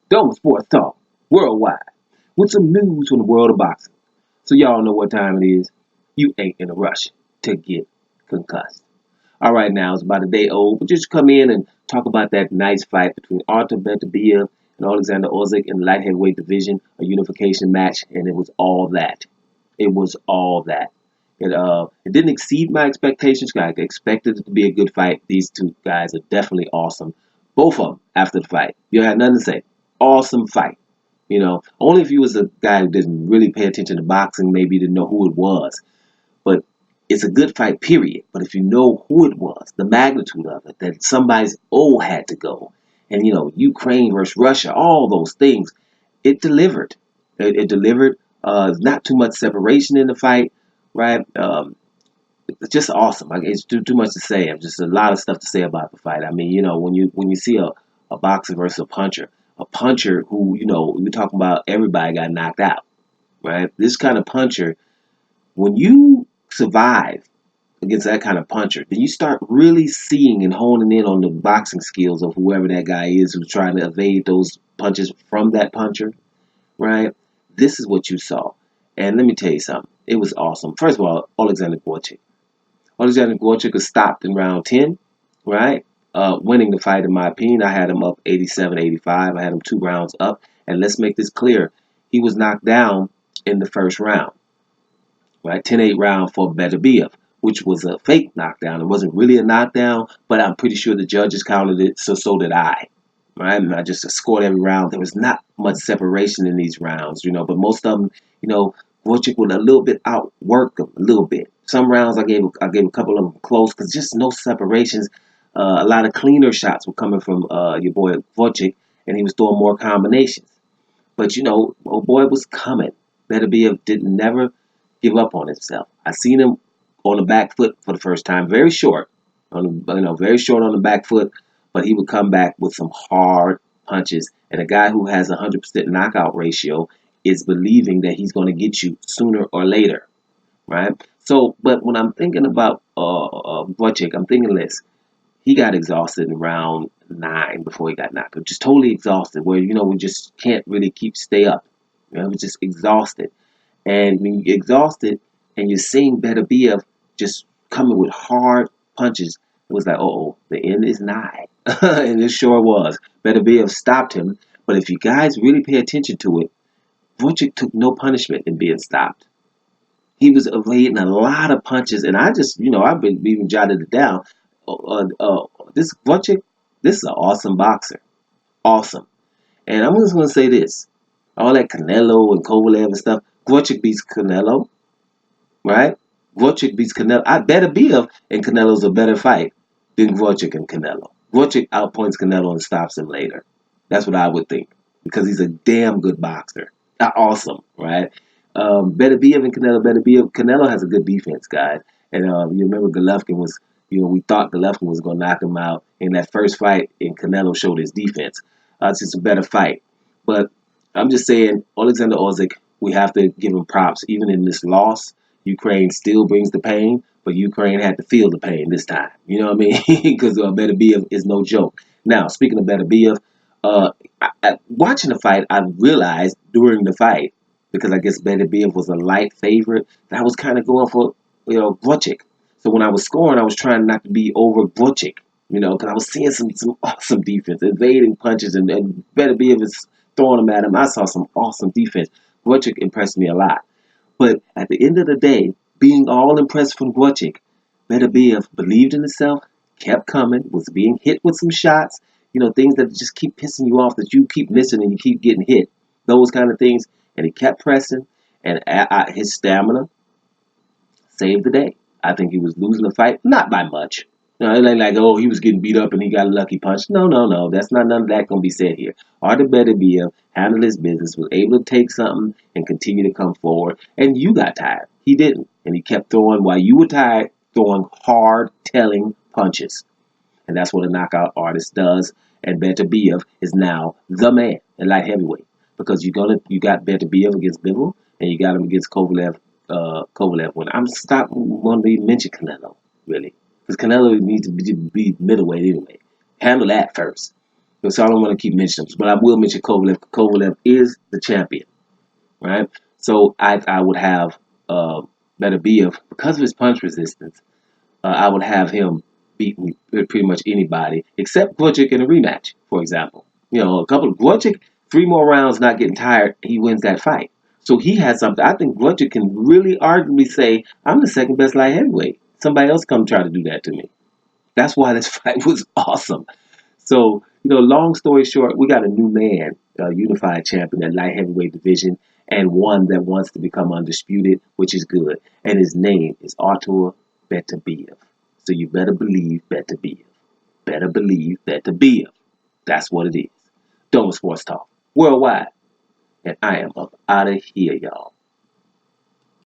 Dome Sports Talk worldwide with some news from the world of boxing. So y'all know what time it is. You ain't in a rush to get concussed. All right, now it's about a day old, but just come in and talk about that nice fight between Artur Beterbiev and Oleksandr Gvozdyk in the light heavyweight division, a unification match, and it was all that. It was all that. It didn't exceed my expectations. I expected it to be a good fight. These two guys are definitely awesome. Both of them after the fight. You had nothing to say. Awesome fight. Only if you was a guy who didn't really pay attention to boxing, maybe you didn't know who it was. But it's a good fight, period. But if you know who it was, the magnitude of it, that somebody's had to go, and Ukraine versus Russia, all those things, it delivered. It delivered. Not too much separation in the fight, right? It's just awesome. It's too much to say. Just a lot of stuff to say about the fight. I mean, when you see a boxer versus a puncher who we're talking about, everybody got knocked out, right? This kind of puncher, when you survive against that kind of puncher, then you start really seeing and honing in on the boxing skills of whoever that guy is who's trying to evade those punches from that puncher, right? This is what you saw. And let me tell you something. It was awesome. First of all, Oleksandr Gvozdyk. Oleksandr Gvozdyk was stopped in round 10, right? Winning the fight, in my opinion. I had him up 87-85. I had him 2 rounds up. And let's make this clear. He was knocked down in the first round, right? 10-8 round for Beterbiev, which was a fake knockdown. It wasn't really a knockdown, but I'm pretty sure the judges counted it, so did I. Right? And I just scored every round. There was not much separation in these rounds, but most of them, Gvozdyk would a little bit outwork him a little bit. Some rounds I gave a couple of them close because just no separations. A lot of cleaner shots were coming from your boy Gvozdyk, and he was throwing more combinations. But old boy was coming. Beterbiev didn't never give up on himself. I seen him on the back foot for the first time, very short, very short on the back foot, but he would come back with some hard punches. And a guy who has a 100% knockout ratio is believing that he's going to get you sooner or later, right? So, but when I'm thinking about Gvozdyk, I'm thinking this. He got exhausted in round 9 before he got knocked out. Just totally exhausted, where we just can't really stay up. We're just exhausted. And when you get exhausted and you're seeing Beterbiev just coming with hard punches, it was like, the end is nigh. And it sure was. Beterbiev stopped him. But if you guys really pay attention to it, Vucic took no punishment in being stopped. He was evading a lot of punches, and I just, I've been even jotted it down. This Vucic, this is an awesome boxer. Awesome. And I'm just going to say this. All that Canelo and Kovalev and stuff, Vucic beats Canelo, right? Vucic beats Canelo. I Beterbiev and Canelo's a better fight than Vucic and Canelo. Vucic outpoints Canelo and stops him later. That's what I would think, because he's a damn good boxer. Awesome, right? Beterbiev and Canelo has a good defense, guys. And you remember Golovkin was, we thought Golovkin was going to knock him out in that first fight, and Canelo showed his defense. It's just a better fight. But I'm just saying, Oleksandr Gvozdyk, we have to give him props. Even in this loss, Ukraine still brings the pain, but Ukraine had to feel the pain this time. You know what I mean? Because Beterbiev is no joke. Now, speaking of Beterbiev, watching the fight, I realized during the fight, because I guess Beterbiev was a light favorite, that I was kind of going for, Vucic. So when I was scoring, I was trying not to be over Vucic, because I was seeing some awesome defense, evading punches, and Beterbiev is throwing them at him. I saw some awesome defense. Vucic impressed me a lot. But at the end of the day, being all impressed from Gvozdyk, Beterbiev believed in himself, kept coming, was being hit with some shots, things that just keep pissing you off, that you keep missing and you keep getting hit, those kind of things. And he kept pressing, and his stamina saved the day. I think he was losing the fight, not by much. It ain't like, he was getting beat up and he got a lucky punch. No. That's not none of that going to be said here. Artur Beterbiev handled his business, was able to take something and continue to come forward. And you got tired. He didn't. And he kept throwing, while you were tired, throwing hard, telling punches. And that's what a knockout artist does. And Beterbiev is now the man in light heavyweight. Because you got Beterbiev against Bivol, and you got him against Kovalev. When I'm stop wanting to mention Canelo, really. Because Canelo needs to be middleweight anyway. Handle that first. So I don't want to keep mentioning them, but I will mention Kovalev. Kovalev is the champion, right? So I would have Beterbiev, because of his punch resistance. I would have him beat pretty much anybody except Gvozdyk in a rematch, for example. You know, a couple of Gvozdyk, 3 more rounds, not getting tired, he wins that fight. So he has something. I think Gvozdyk can really arguably say, "I'm the second best light heavyweight. Somebody else come try to do that to me." That's why this fight was awesome. So, long story short, we got a new man, unified champion at light heavyweight division, and one that wants to become undisputed, which is good. And his name is Artur Beterbiev. So you better believe Beterbiev. Better believe Beterbiev. That's what it is. Doma Sports Talk worldwide, and I am up out of here, y'all.